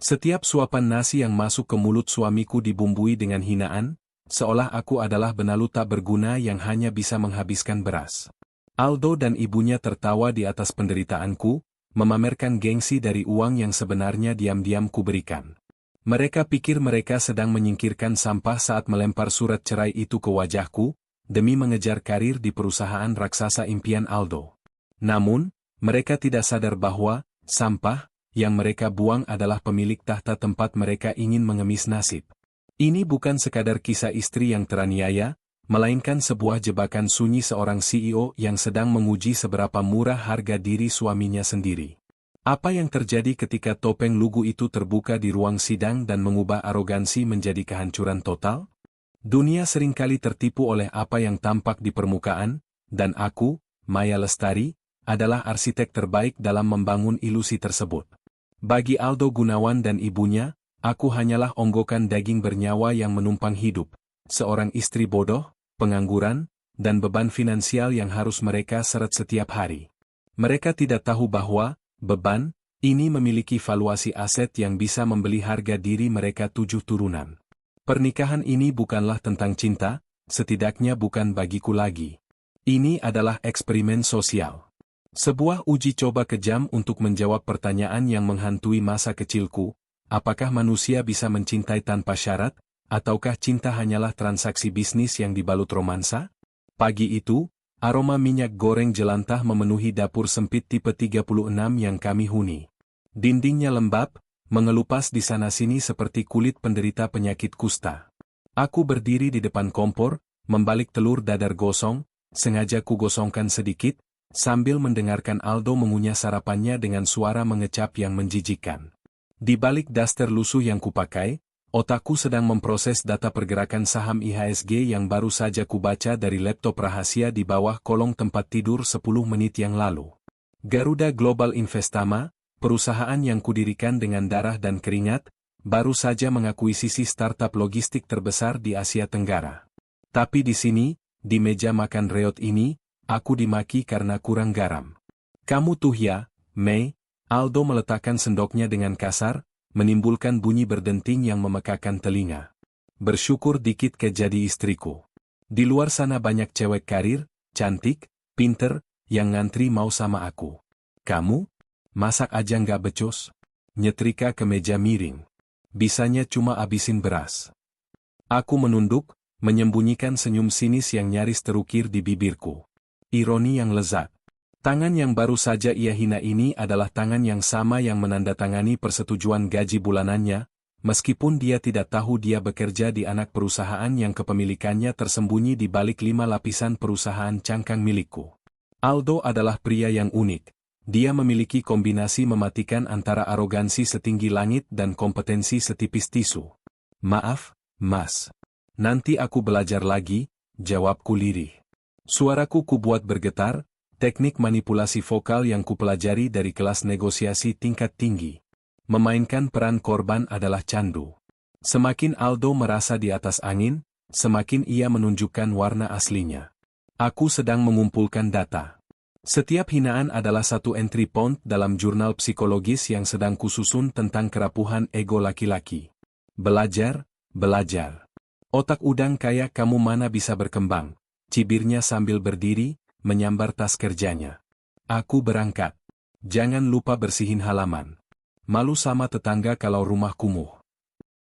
Setiap suapan nasi yang masuk ke mulut suamiku dibumbui dengan hinaan, seolah aku adalah benalu tak berguna yang hanya bisa menghabiskan beras. Aldo dan ibunya tertawa di atas penderitaanku, memamerkan gengsi dari uang yang sebenarnya diam-diam kuberikan. Mereka pikir mereka sedang menyingkirkan sampah saat melempar surat cerai itu ke wajahku, demi mengejar karir di perusahaan raksasa impian Aldo. Namun, mereka tidak sadar bahwa sampah yang mereka buang adalah pemilik tahta tempat mereka ingin mengemis nasib. Ini bukan sekadar kisah istri yang teraniaya, melainkan sebuah jebakan sunyi seorang CEO yang sedang menguji seberapa murah harga diri suaminya sendiri. Apa yang terjadi ketika topeng lugu itu terbuka di ruang sidang dan mengubah arogansi menjadi kehancuran total? Dunia seringkali tertipu oleh apa yang tampak di permukaan, dan aku, Maya Lestari, adalah arsitek terbaik dalam membangun ilusi tersebut. Bagi Aldo Gunawan dan ibunya, aku hanyalah onggokan daging bernyawa yang menumpang hidup, seorang istri bodoh, pengangguran, dan beban finansial yang harus mereka seret setiap hari. Mereka tidak tahu bahwa beban ini memiliki valuasi aset yang bisa membeli harga diri mereka 7 turunan. Pernikahan ini bukanlah tentang cinta, setidaknya bukan bagiku lagi. Ini adalah eksperimen sosial. Sebuah uji coba kejam untuk menjawab pertanyaan yang menghantui masa kecilku, apakah manusia bisa mencintai tanpa syarat, ataukah cinta hanyalah transaksi bisnis yang dibalut romansa? Pagi itu, aroma minyak goreng jelantah memenuhi dapur sempit tipe 36 yang kami huni. Dindingnya lembab, mengelupas di sana-sini seperti kulit penderita penyakit kusta. Aku berdiri di depan kompor, membalik telur dadar gosong, sengaja kugosongkan sedikit, sambil mendengarkan Aldo mengunyah sarapannya dengan suara mengecap yang menjijikkan. Di balik daster lusuh yang kupakai, otakku sedang memproses data pergerakan saham IHSG yang baru saja kubaca dari laptop rahasia di bawah kolong tempat tidur 10 menit yang lalu. Garuda Global Investama, perusahaan yang kudirikan dengan darah dan keringat, baru saja mengakuisisi startup logistik terbesar di Asia Tenggara. Tapi di sini, di meja makan reot ini, aku dimaki karena kurang garam. Kamu tuh ya, Mei, Aldo meletakkan sendoknya dengan kasar, menimbulkan bunyi berdenting yang memekakan telinga. Bersyukur dikit ke jadi istriku. Di luar sana banyak cewek karir, cantik, pinter, yang ngantri mau sama aku. Kamu? Masak aja nggak becus? Nyetrika ke meja miring. Bisanya cuma abisin beras. Aku menunduk, menyembunyikan senyum sinis yang nyaris terukir di bibirku. Ironi yang lezat. Tangan yang baru saja ia hina ini adalah tangan yang sama yang menandatangani persetujuan gaji bulanannya, meskipun dia tidak tahu dia bekerja di anak perusahaan yang kepemilikannya tersembunyi di balik 5 lapisan perusahaan cangkang milikku. Aldo adalah pria yang unik. Dia memiliki kombinasi mematikan antara arogansi setinggi langit dan kompetensi setipis tisu. Maaf, Mas. Nanti aku belajar lagi, jawabku lirih. Suaraku kubuat bergetar, teknik manipulasi vokal yang kupelajari dari kelas negosiasi tingkat tinggi. Memainkan peran korban adalah candu. Semakin Aldo merasa di atas angin, semakin ia menunjukkan warna aslinya. Aku sedang mengumpulkan data. Setiap hinaan adalah satu entry point dalam jurnal psikologis yang sedang kususun tentang kerapuhan ego laki-laki. Belajar, belajar. Otak udang kayak kamu mana bisa berkembang, cibirnya sambil berdiri, menyambar tas kerjanya. Aku berangkat. Jangan lupa bersihin halaman. Malu sama tetangga kalau rumah kumuh.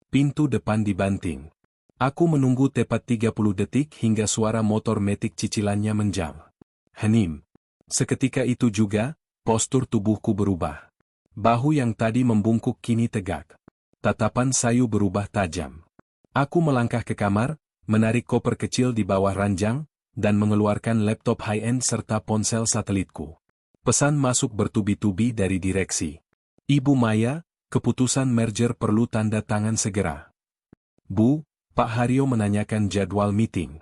Pintu depan dibanting. Aku menunggu tepat 30 detik hingga suara motor metik cicilannya menjam. Hening. Seketika itu juga, postur tubuhku berubah. Bahu yang tadi membungkuk kini tegak. Tatapan sayu berubah tajam. Aku melangkah ke kamar, menarik koper kecil di bawah ranjang, dan mengeluarkan laptop high-end serta ponsel satelitku. Pesan masuk bertubi-tubi dari direksi. Ibu Maya, keputusan merger perlu tanda tangan segera. Bu, Pak Haryo menanyakan jadwal meeting.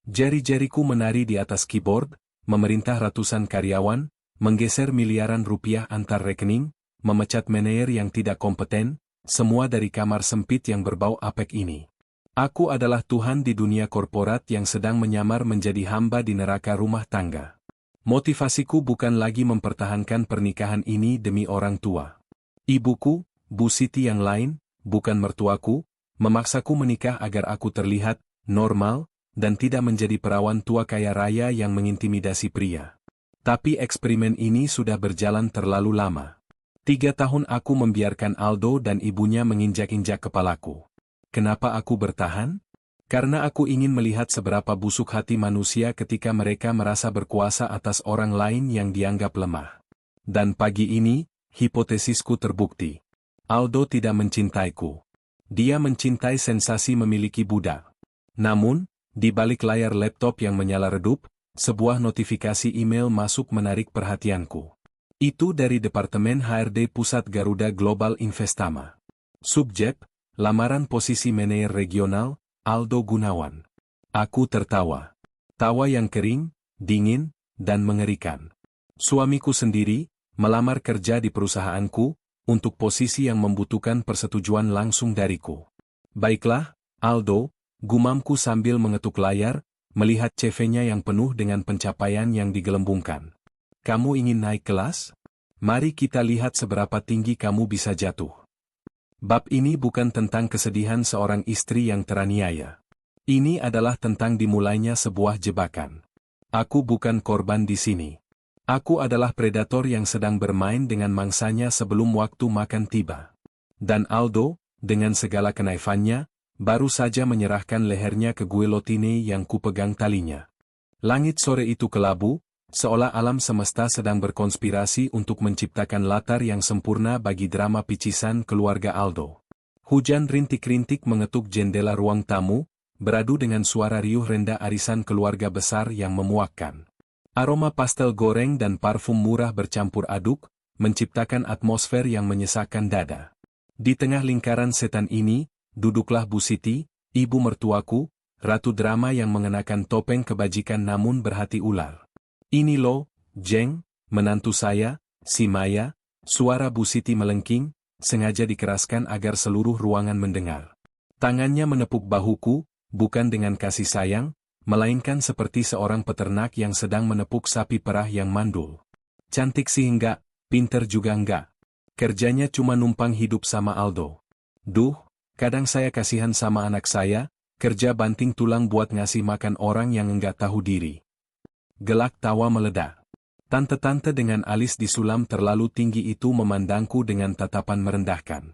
Jari-jariku menari di atas keyboard, memerintah ratusan karyawan, menggeser miliaran rupiah antar rekening, memecat manajer yang tidak kompeten, semua dari kamar sempit yang berbau apek ini. Aku adalah Tuhan di dunia korporat yang sedang menyamar menjadi hamba di neraka rumah tangga. Motivasiku bukan lagi mempertahankan pernikahan ini demi orang tua. Ibuku, Bu Siti yang lain, bukan mertuaku, memaksaku menikah agar aku terlihat normal, dan tidak menjadi perawan tua kaya raya yang mengintimidasi pria. Tapi eksperimen ini sudah berjalan terlalu lama. 3 tahun aku membiarkan Aldo dan ibunya menginjak-injak kepalaku. Kenapa aku bertahan? Karena aku ingin melihat seberapa busuk hati manusia ketika mereka merasa berkuasa atas orang lain yang dianggap lemah. Dan pagi ini, hipotesisku terbukti. Aldo tidak mencintaiku. Dia mencintai sensasi memiliki budak. Namun, di balik layar laptop yang menyala redup, sebuah notifikasi email masuk menarik perhatianku. Itu dari Departemen HRD Pusat Garuda Global Investama. Subjek, lamaran posisi manajer regional, Aldo Gunawan. Aku tertawa. Tawa yang kering, dingin, dan mengerikan. Suamiku sendiri, melamar kerja di perusahaanku, untuk posisi yang membutuhkan persetujuan langsung dariku. Baiklah, Aldo, gumamku sambil mengetuk layar, melihat CV-nya yang penuh dengan pencapaian yang digelembungkan. Kamu ingin naik kelas? Mari kita lihat seberapa tinggi kamu bisa jatuh. Bab ini bukan tentang kesedihan seorang istri yang teraniaya. Ini adalah tentang dimulainya sebuah jebakan. Aku bukan korban di sini. Aku adalah predator yang sedang bermain dengan mangsanya sebelum waktu makan tiba. Dan Aldo, dengan segala kenaifannya, baru saja menyerahkan lehernya ke guillotine yang kupegang talinya. Langit sore itu kelabu, seolah alam semesta sedang berkonspirasi untuk menciptakan latar yang sempurna bagi drama picisan keluarga Aldo. Hujan rintik-rintik mengetuk jendela ruang tamu, beradu dengan suara riuh rendah arisan keluarga besar yang memuakkan. Aroma pastel goreng dan parfum murah bercampur aduk, menciptakan atmosfer yang menyesakkan dada. Di tengah lingkaran setan ini, duduklah Bu Siti, ibu mertuaku, ratu drama yang mengenakan topeng kebajikan namun berhati ular. Ini loh, Jeng, menantu saya, si Maya. Suara Bu Siti melengking, sengaja dikeraskan agar seluruh ruangan mendengar. Tangannya menepuk bahuku, bukan dengan kasih sayang, melainkan seperti seorang peternak yang sedang menepuk sapi perah yang mandul. Cantik sih enggak, pinter juga enggak. Kerjanya cuma numpang hidup sama Aldo. Duh, kadang saya kasihan sama anak saya, kerja banting tulang buat ngasih makan orang yang enggak tahu diri. Gelak tawa meledak. Tante-tante dengan alis disulam terlalu tinggi itu memandangku dengan tatapan merendahkan.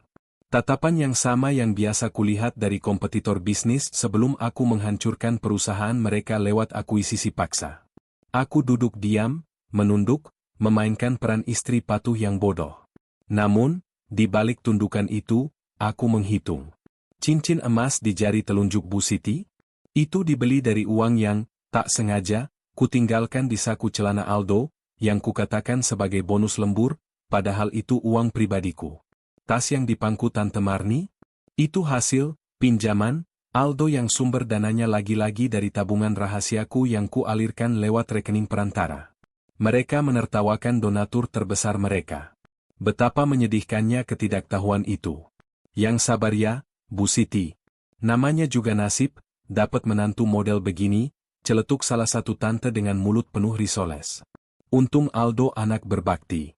Tatapan yang sama yang biasa kulihat dari kompetitor bisnis sebelum aku menghancurkan perusahaan mereka lewat akuisisi paksa. Aku duduk diam, menunduk, memainkan peran istri patuh yang bodoh. Namun, di balik tundukan itu, aku menghitung. Cincin emas di jari telunjuk Bu Siti? Itu dibeli dari uang yang, tak sengaja, kutinggalkan di saku celana Aldo, yang kukatakan sebagai bonus lembur, padahal itu uang pribadiku. Tas yang dipangku Tante Marni? Itu hasil pinjaman Aldo yang sumber dananya lagi-lagi dari tabungan rahasiaku yang kualirkan lewat rekening perantara. Mereka menertawakan donatur terbesar mereka. Betapa menyedihkannya ketidaktahuan itu. Yang sabar ya, Bu Siti. Namanya juga nasib, dapat menantu model begini, celetuk salah satu tante dengan mulut penuh risoles. Untung Aldo anak berbakti.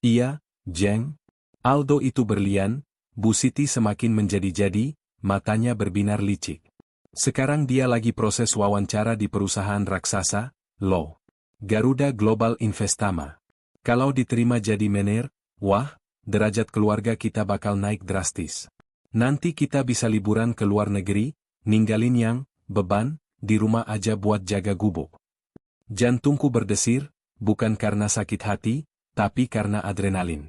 Iya, Jeng. Aldo itu berlian, Bu Siti semakin menjadi-jadi, matanya berbinar licik. Sekarang dia lagi proses wawancara di perusahaan raksasa, loh. Garuda Global Investama. Kalau diterima jadi manajer, wah, derajat keluarga kita bakal naik drastis. Nanti kita bisa liburan ke luar negeri, ninggalin yang, beban, di rumah aja buat jaga gubuk. Jantungku berdesir, bukan karena sakit hati, tapi karena adrenalin.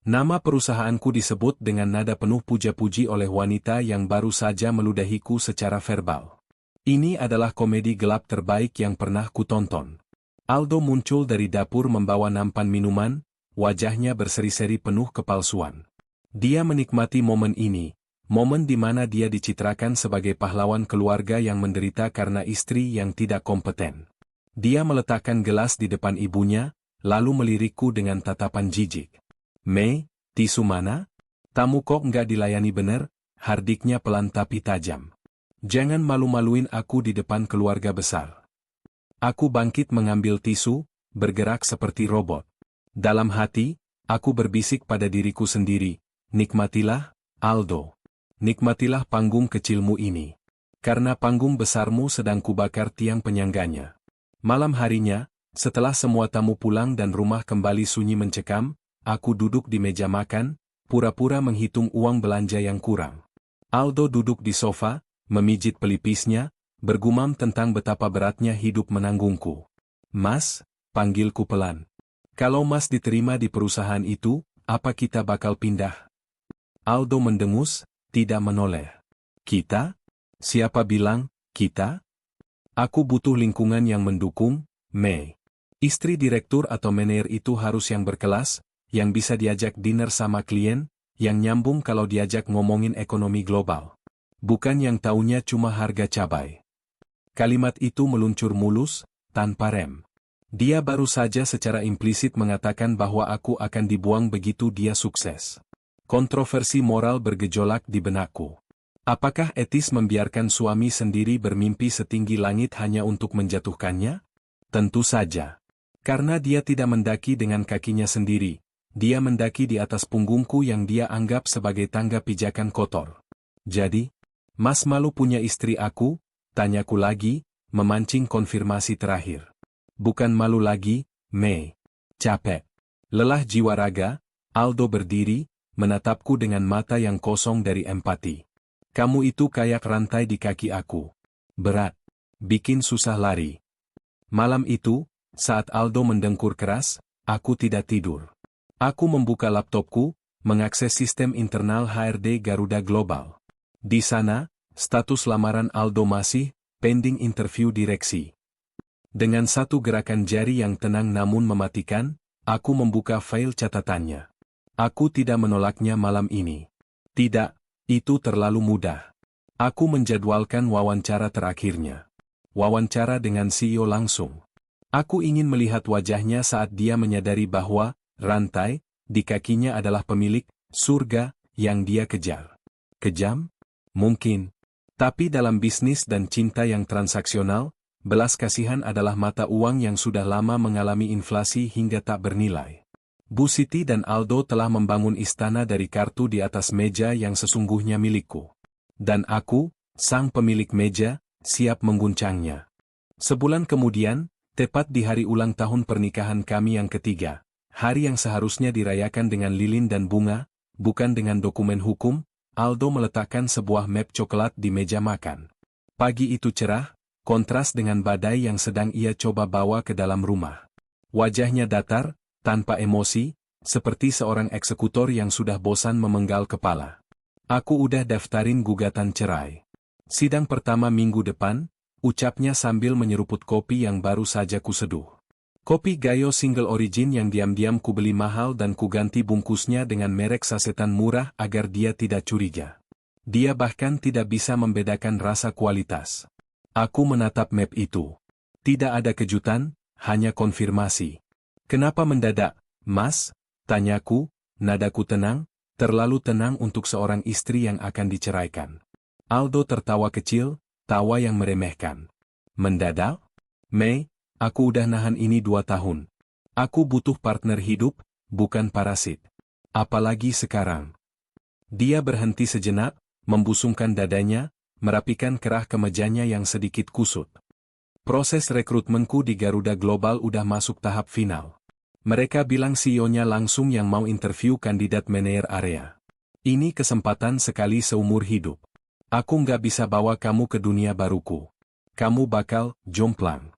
Nama perusahaanku disebut dengan nada penuh puja-puji oleh wanita yang baru saja meludahiku secara verbal. Ini adalah komedi gelap terbaik yang pernah kutonton. Aldo muncul dari dapur membawa nampan minuman, wajahnya berseri-seri penuh kepalsuan. Dia menikmati momen ini, momen di mana dia dicitrakan sebagai pahlawan keluarga yang menderita karena istri yang tidak kompeten. Dia meletakkan gelas di depan ibunya, lalu melirikku dengan tatapan jijik. Mei, tisu mana? Tamu kok nggak dilayani bener? Hardiknya pelan tapi tajam. Jangan malu-maluin aku di depan keluarga besar. Aku bangkit mengambil tisu, bergerak seperti robot. Dalam hati, aku berbisik pada diriku sendiri, Nikmatilah, Aldo. Nikmatilah panggung kecilmu ini. Karena panggung besarmu sedang kubakar tiang penyangganya. Malam harinya, setelah semua tamu pulang dan rumah kembali sunyi mencekam, aku duduk di meja makan, pura-pura menghitung uang belanja yang kurang. Aldo duduk di sofa, memijit pelipisnya, bergumam tentang betapa beratnya hidup menanggungku. Mas, panggilku pelan. Kalau Mas diterima di perusahaan itu, apa kita bakal pindah? Aldo mendengus, tidak menoleh. Kita? Siapa bilang, kita? Aku butuh lingkungan yang mendukung, Mei. Istri direktur atau manajer itu harus yang berkelas, yang bisa diajak dinner sama klien, yang nyambung kalau diajak ngomongin ekonomi global. Bukan yang taunya cuma harga cabai. Kalimat itu meluncur mulus, tanpa rem. Dia baru saja secara implisit mengatakan bahwa aku akan dibuang begitu dia sukses. Kontroversi moral bergejolak di benakku. Apakah etis membiarkan suami sendiri bermimpi setinggi langit hanya untuk menjatuhkannya? Tentu saja. Karena dia tidak mendaki dengan kakinya sendiri, dia mendaki di atas punggungku yang dia anggap sebagai tangga pijakan kotor. Jadi, Mas malu punya istri aku? Tanyaku lagi, memancing konfirmasi terakhir. Bukan malu lagi, Mei. Capek. Lelah jiwa raga, Aldo berdiri, menatapku dengan mata yang kosong dari empati. Kamu itu kayak rantai di kaki aku. Berat. Bikin susah lari. Malam itu, saat Aldo mendengkur keras, aku tidak tidur. Aku membuka laptopku, mengakses sistem internal HRD Garuda Global. Di sana, status lamaran Aldo masih pending interview direksi. Dengan satu gerakan jari yang tenang namun mematikan, aku membuka file catatannya. Aku tidak menolaknya malam ini. Tidak, itu terlalu mudah. Aku menjadwalkan wawancara terakhirnya. Wawancara dengan CEO langsung. Aku ingin melihat wajahnya saat dia menyadari bahwa rantai di kakinya adalah pemilik surga yang dia kejar. Kejam? Mungkin. Tapi dalam bisnis dan cinta yang transaksional, belas kasihan adalah mata uang yang sudah lama mengalami inflasi hingga tak bernilai. Bu Siti dan Aldo telah membangun istana dari kartu di atas meja yang sesungguhnya milikku. Dan aku, sang pemilik meja, siap mengguncangnya. Sebulan kemudian, tepat di hari ulang tahun pernikahan kami yang ketiga, hari yang seharusnya dirayakan dengan lilin dan bunga, bukan dengan dokumen hukum, Aldo meletakkan sebuah map coklat di meja makan. Pagi itu cerah, kontras dengan badai yang sedang ia coba bawa ke dalam rumah. Wajahnya datar, tanpa emosi, seperti seorang eksekutor yang sudah bosan memenggal kepala. Aku udah daftarin gugatan cerai. Sidang pertama minggu depan, ucapnya sambil menyeruput kopi yang baru saja kuseduh. Kopi Gayo single origin yang diam-diam kubeli mahal dan kuganti bungkusnya dengan merek sasetan murah agar dia tidak curiga. Dia bahkan tidak bisa membedakan rasa kualitas. Aku menatap map itu. Tidak ada kejutan, hanya konfirmasi. Kenapa mendadak, Mas? Tanyaku, nadaku tenang, terlalu tenang untuk seorang istri yang akan diceraikan. Aldo tertawa kecil, tawa yang meremehkan. Mendadak? Mei, aku udah nahan ini 2 tahun. Aku butuh partner hidup, bukan parasit. Apalagi sekarang. Dia berhenti sejenak, membusungkan dadanya, merapikan kerah kemejanya yang sedikit kusut. Proses rekrutmenku di Garuda Global udah masuk tahap final. Mereka bilang CEO-nya langsung yang mau interview kandidat manajer area. Ini kesempatan sekali seumur hidup. Aku nggak bisa bawa kamu ke dunia baruku. Kamu bakal jomplang.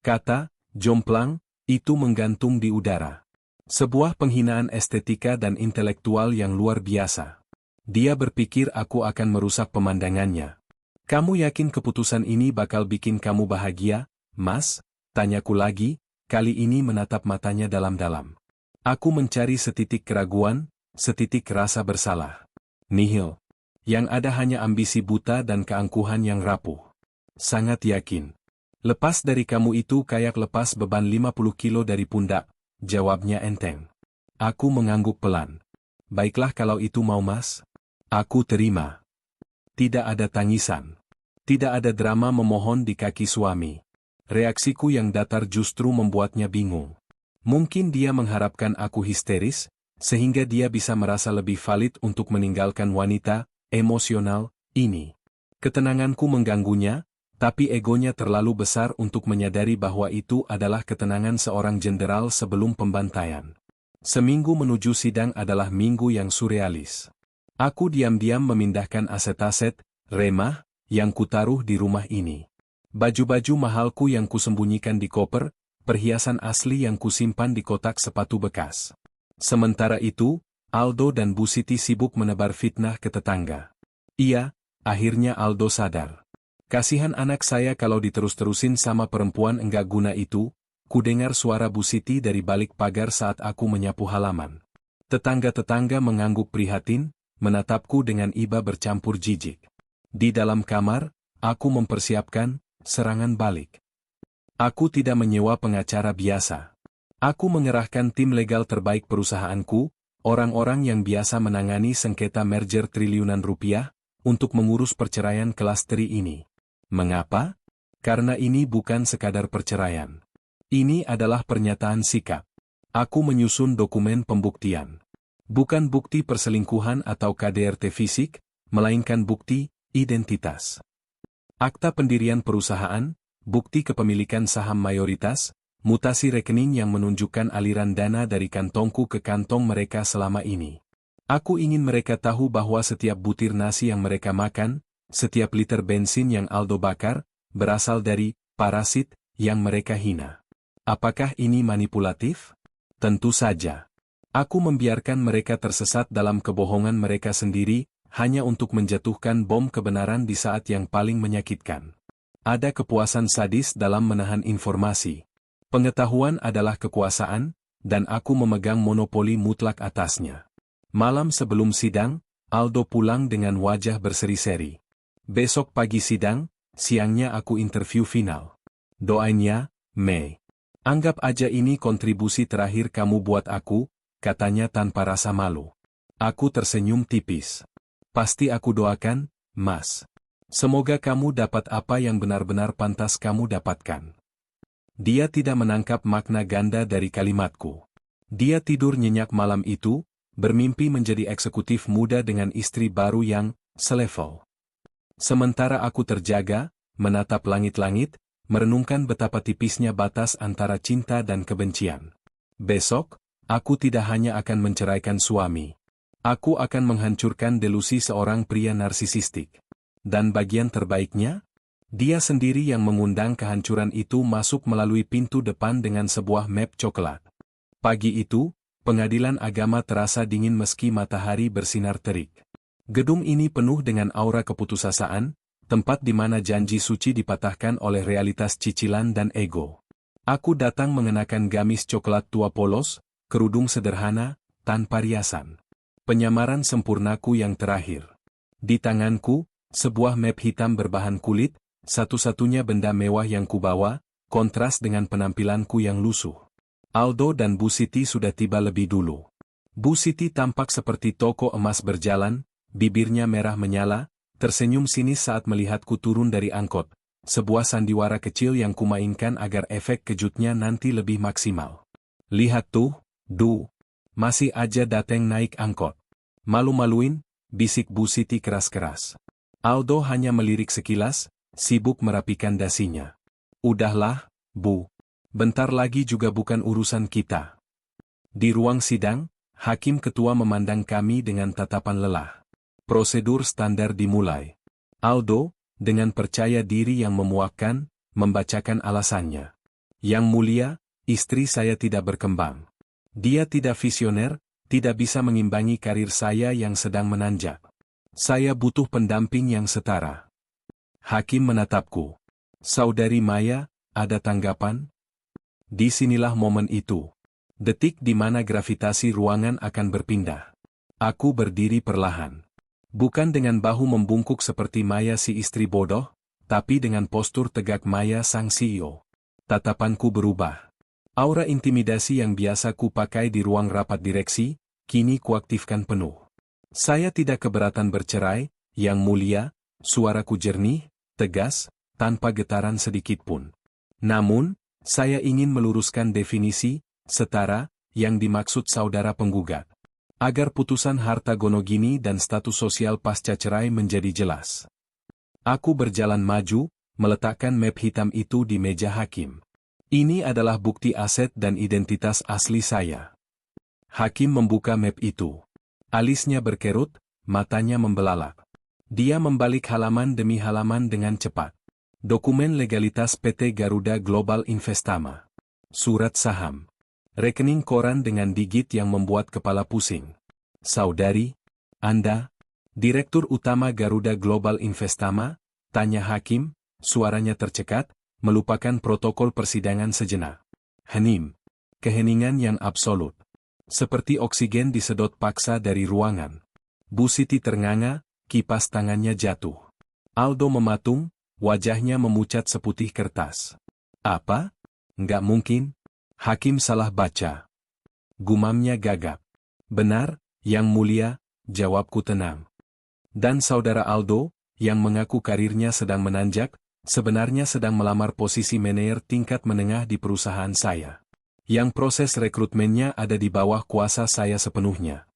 Kata jomplang itu menggantung di udara. Sebuah penghinaan estetika dan intelektual yang luar biasa. Dia berpikir aku akan merusak pemandangannya. Kamu yakin keputusan ini bakal bikin kamu bahagia, Mas? Tanyaku lagi, kali ini menatap matanya dalam-dalam. Aku mencari setitik keraguan, setitik rasa bersalah. Nihil. Yang ada hanya ambisi buta dan keangkuhan yang rapuh. Sangat yakin. Lepas dari kamu itu kayak lepas beban 50 kilo dari pundak, jawabnya enteng. Aku mengangguk pelan. Baiklah kalau itu mau Mas. Aku terima. Tidak ada tangisan. Tidak ada drama memohon di kaki suami. Reaksiku yang datar justru membuatnya bingung. Mungkin dia mengharapkan aku histeris, sehingga dia bisa merasa lebih valid untuk meninggalkan wanita emosional ini. Ketenanganku mengganggunya, tapi egonya terlalu besar untuk menyadari bahwa itu adalah ketenangan seorang jenderal sebelum pembantaian. Seminggu menuju sidang adalah minggu yang surrealis. Aku diam-diam memindahkan aset-aset, remah, yang kutaruh di rumah ini. Baju-baju mahalku yang kusembunyikan di koper, perhiasan asli yang kusimpan di kotak sepatu bekas. Sementara itu, Aldo dan Bu Siti sibuk menebar fitnah ke tetangga. Iya, akhirnya Aldo sadar. Kasihan anak saya kalau diterus-terusin sama perempuan enggak guna itu, kudengar suara Bu Siti dari balik pagar saat aku menyapu halaman. Tetangga-tetangga mengangguk prihatin, menatapku dengan iba bercampur jijik. Di dalam kamar, aku mempersiapkan serangan balik. Aku tidak menyewa pengacara biasa. Aku mengerahkan tim legal terbaik perusahaanku, orang-orang yang biasa menangani sengketa merger triliunan rupiah, untuk mengurus perceraian kelas tri ini. Mengapa? Karena ini bukan sekadar perceraian. Ini adalah pernyataan sikap. Aku menyusun dokumen pembuktian. Bukan bukti perselingkuhan atau KDRT fisik, melainkan bukti identitas. Akta pendirian perusahaan, bukti kepemilikan saham mayoritas, mutasi rekening yang menunjukkan aliran dana dari kantongku ke kantong mereka selama ini. Aku ingin mereka tahu bahwa setiap butir nasi yang mereka makan, setiap liter bensin yang Aldo bakar, berasal dari parasit yang mereka hina. Apakah ini manipulatif? Tentu saja. Aku membiarkan mereka tersesat dalam kebohongan mereka sendiri, hanya untuk menjatuhkan bom kebenaran di saat yang paling menyakitkan. Ada kepuasan sadis dalam menahan informasi. Pengetahuan adalah kekuasaan, dan aku memegang monopoli mutlak atasnya. Malam sebelum sidang, Aldo pulang dengan wajah berseri-seri. Besok pagi sidang, siangnya aku interview final. Doainnya, Mei. Anggap aja ini kontribusi terakhir kamu buat aku, katanya tanpa rasa malu. Aku tersenyum tipis. Pasti aku doakan, Mas. Semoga kamu dapat apa yang benar-benar pantas kamu dapatkan. Dia tidak menangkap makna ganda dari kalimatku. Dia tidur nyenyak malam itu, bermimpi menjadi eksekutif muda dengan istri baru yang selevel. Sementara aku terjaga, menatap langit-langit, merenungkan betapa tipisnya batas antara cinta dan kebencian. Besok, aku tidak hanya akan menceraikan suami. Aku akan menghancurkan delusi seorang pria narsisistik. Dan bagian terbaiknya? Dia sendiri yang mengundang kehancuran itu masuk melalui pintu depan dengan sebuah map coklat. Pagi itu, pengadilan agama terasa dingin meski matahari bersinar terik. Gedung ini penuh dengan aura keputusasaan, tempat di mana janji suci dipatahkan oleh realitas cicilan dan ego. Aku datang mengenakan gamis coklat tua polos, kerudung sederhana, tanpa riasan. Penyamaran sempurnaku yang terakhir. Di tanganku, sebuah map hitam berbahan kulit, satu-satunya benda mewah yang kubawa, kontras dengan penampilanku yang lusuh. Aldo dan Bu Siti sudah tiba lebih dulu. Bu Siti tampak seperti toko emas berjalan, bibirnya merah menyala, tersenyum sinis saat melihatku turun dari angkot, sebuah sandiwara kecil yang kumainkan agar efek kejutnya nanti lebih maksimal. Lihat tuh, Du, masih aja dateng naik angkot. Malu-maluin, bisik Bu Siti keras-keras. Aldo hanya melirik sekilas, sibuk merapikan dasinya. Udahlah, Bu. Bentar lagi juga bukan urusan kita. Di ruang sidang, hakim ketua memandang kami dengan tatapan lelah. Prosedur standar dimulai. Aldo, dengan percaya diri yang memuakkan, membacakan alasannya. Yang mulia, istri saya tidak berkembang. Dia tidak visioner, tidak bisa mengimbangi karir saya yang sedang menanjak. Saya butuh pendamping yang setara. Hakim menatapku. Saudari Maya, ada tanggapan? Disinilah momen itu. Detik di mana gravitasi ruangan akan berpindah. Aku berdiri perlahan. Bukan dengan bahu membungkuk seperti Maya si istri bodoh, tapi dengan postur tegak Maya sang CEO. Tatapanku berubah. Aura intimidasi yang biasa ku pakai di ruang rapat direksi, kini kuaktifkan penuh. Saya tidak keberatan bercerai, yang mulia, suaraku jernih, tegas, tanpa getaran sedikitpun. Namun, saya ingin meluruskan definisi setara yang dimaksud saudara penggugat. agar putusan harta gonogini dan status sosial pasca cerai menjadi jelas. Aku berjalan maju, meletakkan map hitam itu di meja hakim. Ini adalah bukti aset dan identitas asli saya. Hakim membuka map itu. Alisnya berkerut, matanya membelalak. Dia membalik halaman demi halaman dengan cepat. Dokumen legalitas PT Garuda Global Investama. Surat saham. Rekening koran dengan digit yang membuat kepala pusing. Saudari, Anda, Direktur Utama Garuda Global Investama? Tanya hakim, suaranya tercekat, melupakan protokol persidangan sejenak. Hening. Keheningan yang absolut. Seperti oksigen disedot paksa dari ruangan. Bu Siti ternganga, kipas tangannya jatuh. Aldo mematung, wajahnya memucat seputih kertas. Apa? Nggak mungkin. Hakim salah baca. Gumamnya gagap. Benar, Yang Mulia, jawabku tenang. Dan saudara Aldo, yang mengaku karirnya sedang menanjak, sebenarnya sedang melamar posisi manajer tingkat menengah di perusahaan saya. Yang proses rekrutmennya ada di bawah kuasa saya sepenuhnya.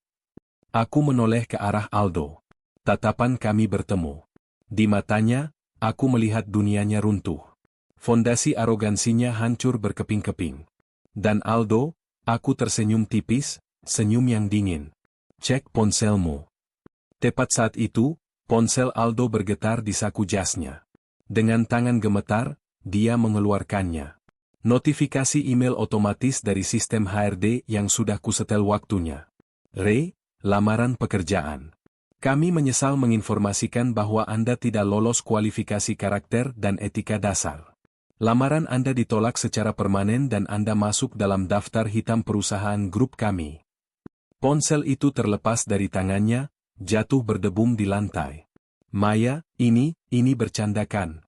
Aku menoleh ke arah Aldo. Tatapan kami bertemu. Di matanya, aku melihat dunianya runtuh. Fondasi arogansinya hancur berkeping-keping. Dan Aldo, aku tersenyum tipis, senyum yang dingin. Cek ponselmu. Tepat saat itu, ponsel Aldo bergetar di saku jasnya. Dengan tangan gemetar, dia mengeluarkannya. Notifikasi email otomatis dari sistem HRD yang sudah kusetel waktunya. Lamaran pekerjaan. Kami menyesal menginformasikan bahwa Anda tidak lolos kualifikasi karakter dan etika dasar. Lamaran Anda ditolak secara permanen dan Anda masuk dalam daftar hitam perusahaan grup kami. Ponsel itu terlepas dari tangannya, jatuh berdebum di lantai. Maya, ini bercandakan.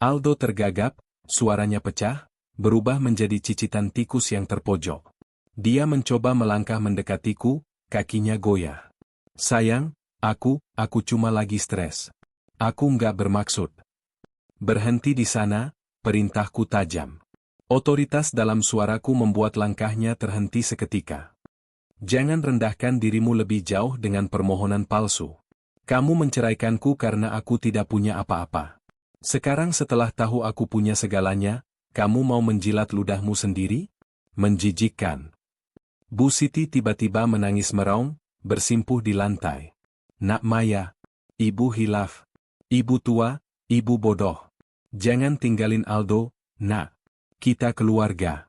Aldo tergagap, suaranya pecah, berubah menjadi cicitan tikus yang terpojok. Dia mencoba melangkah mendekatiku, kakinya goyah. Sayang, aku cuma lagi stres. Aku nggak bermaksud. Berhenti di sana. Perintahku tajam. Otoritas dalam suaraku membuat langkahnya terhenti seketika. Jangan rendahkan dirimu lebih jauh dengan permohonan palsu. Kamu menceraikanku karena aku tidak punya apa-apa. Sekarang setelah tahu aku punya segalanya, kamu mau menjilat ludahmu sendiri? Menjijikkan. Bu Siti tiba-tiba menangis meraung, bersimpuh di lantai. Nak Maya, ibu hilaf. Ibu tua, ibu bodoh. Jangan tinggalin Aldo, nak. Kita keluarga.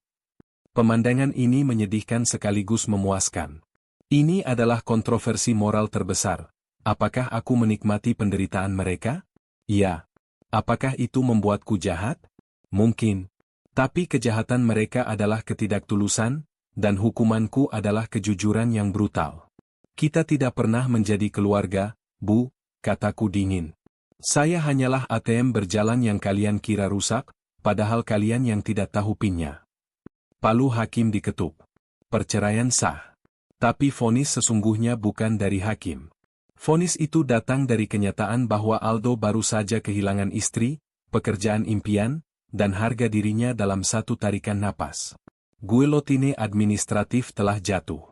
Pemandangan ini menyedihkan sekaligus memuaskan. Ini adalah kontroversi moral terbesar. Apakah aku menikmati penderitaan mereka? Ya. Apakah itu membuatku jahat? Mungkin. Tapi kejahatan mereka adalah ketidaktulusan, dan hukumanku adalah kejujuran yang brutal. Kita tidak pernah menjadi keluarga, Bu, kataku dingin. Saya hanyalah ATM berjalan yang kalian kira rusak, padahal kalian yang tidak tahu pinnya. Palu hakim diketuk. Perceraian sah. Tapi vonis sesungguhnya bukan dari hakim. Vonis itu datang dari kenyataan bahwa Aldo baru saja kehilangan istri, pekerjaan impian, dan harga dirinya dalam satu tarikan napas. Guillotine administratif telah jatuh.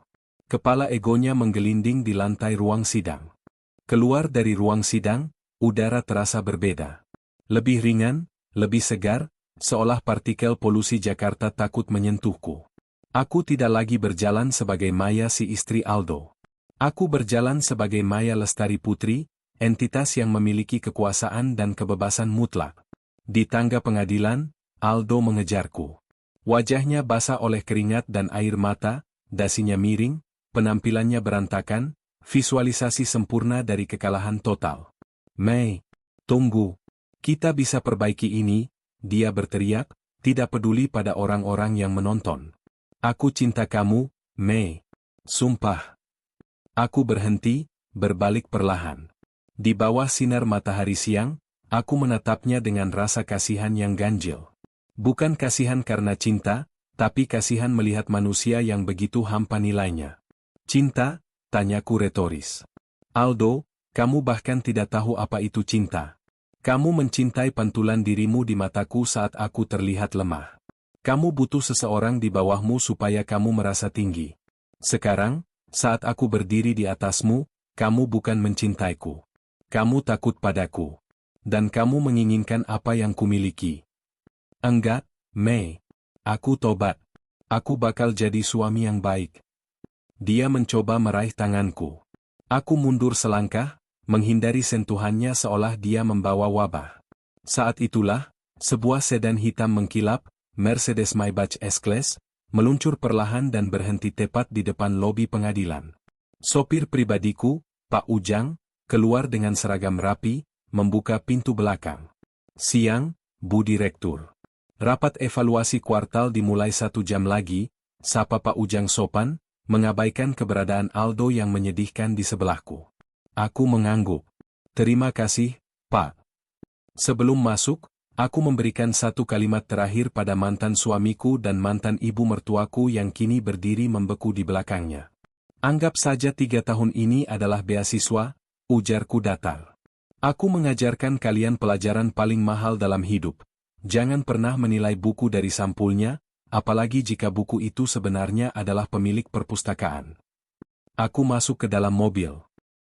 Kepala egonya menggelinding di lantai ruang sidang. Keluar dari ruang sidang, udara terasa berbeda. Lebih ringan, lebih segar, seolah partikel polusi Jakarta takut menyentuhku. Aku tidak lagi berjalan sebagai Maya si istri Aldo. Aku berjalan sebagai Maya Lestari Putri, entitas yang memiliki kekuasaan dan kebebasan mutlak. Di tangga pengadilan, Aldo mengejarku. Wajahnya basah oleh keringat dan air mata, dasinya miring, penampilannya berantakan, visualisasi sempurna dari kekalahan total. Mei, tunggu. Kita bisa perbaiki ini, dia berteriak, tidak peduli pada orang-orang yang menonton. Aku cinta kamu, Mei. Sumpah. Aku berhenti, berbalik perlahan. Di bawah sinar matahari siang, aku menatapnya dengan rasa kasihan yang ganjil. Bukan kasihan karena cinta, tapi kasihan melihat manusia yang begitu hampa nilainya. Cinta? Tanyaku retoris. Aldo, kamu bahkan tidak tahu apa itu cinta. Kamu mencintai pantulan dirimu di mataku saat aku terlihat lemah. Kamu butuh seseorang di bawahmu supaya kamu merasa tinggi. Sekarang Saat aku berdiri di atasmu, kamu bukan mencintaiku. Kamu takut padaku. Dan kamu menginginkan apa yang kumiliki. Enggak, Mei. Aku tobat. Aku bakal jadi suami yang baik. Dia mencoba meraih tanganku. Aku mundur selangkah, menghindari sentuhannya seolah dia membawa wabah. Saat itulah, sebuah sedan hitam mengkilap, Mercedes Maybach S-Class, meluncur perlahan dan berhenti tepat di depan lobi pengadilan. Sopir pribadiku, Pak Ujang, keluar dengan seragam rapi, membuka pintu belakang. Siang, Bu Direktur. Rapat evaluasi kuartal dimulai 1 jam lagi, sapa Pak Ujang sopan, mengabaikan keberadaan Aldo yang menyedihkan di sebelahku. Aku mengangguk. Terima kasih, Pak. Sebelum masuk, aku memberikan satu kalimat terakhir pada mantan suamiku dan mantan ibu mertuaku yang kini berdiri membeku di belakangnya. Anggap saja 3 tahun ini adalah beasiswa, ujarku datar. Aku mengajarkan kalian pelajaran paling mahal dalam hidup. Jangan pernah menilai buku dari sampulnya, apalagi jika buku itu sebenarnya adalah pemilik perpustakaan. Aku masuk ke dalam mobil.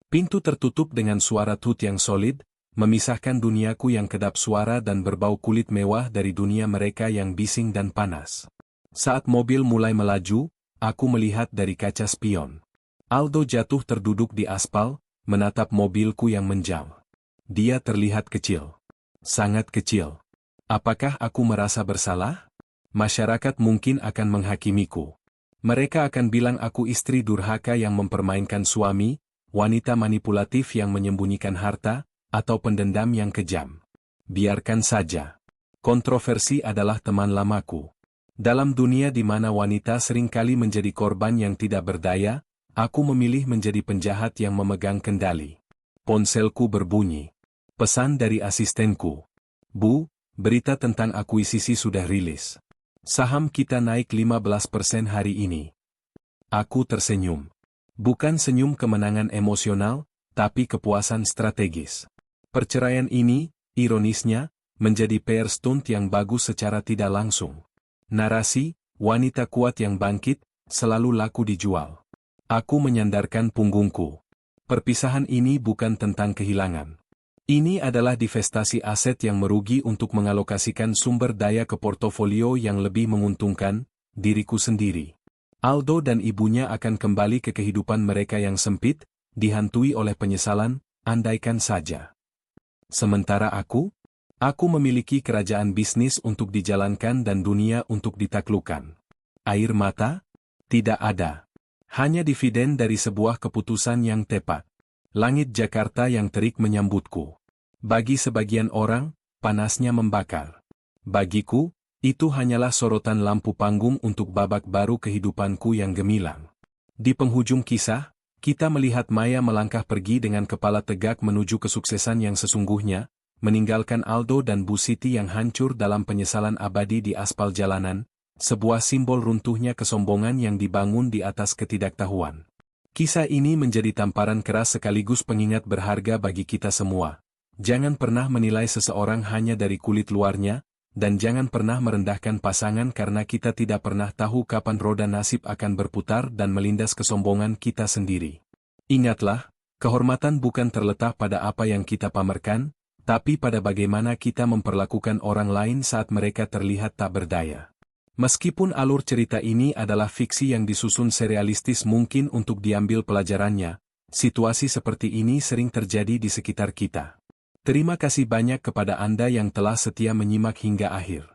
Pintu tertutup dengan suara tut yang solid, memisahkan duniaku yang kedap suara dan berbau kulit mewah dari dunia mereka yang bising dan panas. Saat mobil mulai melaju, aku melihat dari kaca spion. Aldo jatuh terduduk di aspal, menatap mobilku yang menjam. Dia terlihat kecil. Sangat kecil. Apakah aku merasa bersalah? Masyarakat mungkin akan menghakimiku. Mereka akan bilang aku istri durhaka yang mempermainkan suami, wanita manipulatif yang menyembunyikan harta, atau pendendam yang kejam. Biarkan saja. Kontroversi adalah teman lamaku. Dalam dunia di mana wanita seringkali menjadi korban yang tidak berdaya, aku memilih menjadi penjahat yang memegang kendali. Ponselku berbunyi. Pesan dari asistenku. Bu, berita tentang akuisisi sudah rilis. Saham kita naik 15% hari ini. Aku tersenyum. Bukan senyum kemenangan emosional, tapi kepuasan strategis. Perceraian ini, ironisnya, menjadi PR stunt yang bagus secara tidak langsung. Narasi, wanita kuat yang bangkit, selalu laku dijual. Aku menyandarkan punggungku. Perpisahan ini bukan tentang kehilangan. Ini adalah divestasi aset yang merugi untuk mengalokasikan sumber daya ke portofolio yang lebih menguntungkan, diriku sendiri. Aldo dan ibunya akan kembali ke kehidupan mereka yang sempit, dihantui oleh penyesalan, andaikan saja. Sementara aku memiliki kerajaan bisnis untuk dijalankan dan dunia untuk ditaklukkan. Air mata? Tidak ada. Hanya dividen dari sebuah keputusan yang tepat. Langit Jakarta yang terik menyambutku. Bagi sebagian orang, panasnya membakar. Bagiku, itu hanyalah sorotan lampu panggung untuk babak baru kehidupanku yang gemilang. Di penghujung kisah, kita melihat Maya melangkah pergi dengan kepala tegak menuju kesuksesan yang sesungguhnya, meninggalkan Aldo dan Bu Siti yang hancur dalam penyesalan abadi di aspal jalanan, sebuah simbol runtuhnya kesombongan yang dibangun di atas ketidaktahuan. Kisah ini menjadi tamparan keras sekaligus pengingat berharga bagi kita semua. Jangan pernah menilai seseorang hanya dari kulit luarnya, dan jangan pernah merendahkan pasangan karena kita tidak pernah tahu kapan roda nasib akan berputar dan melindas kesombongan kita sendiri. Ingatlah, kehormatan bukan terletak pada apa yang kita pamerkan, tapi pada bagaimana kita memperlakukan orang lain saat mereka terlihat tak berdaya. Meskipun alur cerita ini adalah fiksi yang disusun serialistis mungkin untuk diambil pelajarannya, situasi seperti ini sering terjadi di sekitar kita. Terima kasih banyak kepada Anda yang telah setia menyimak hingga akhir.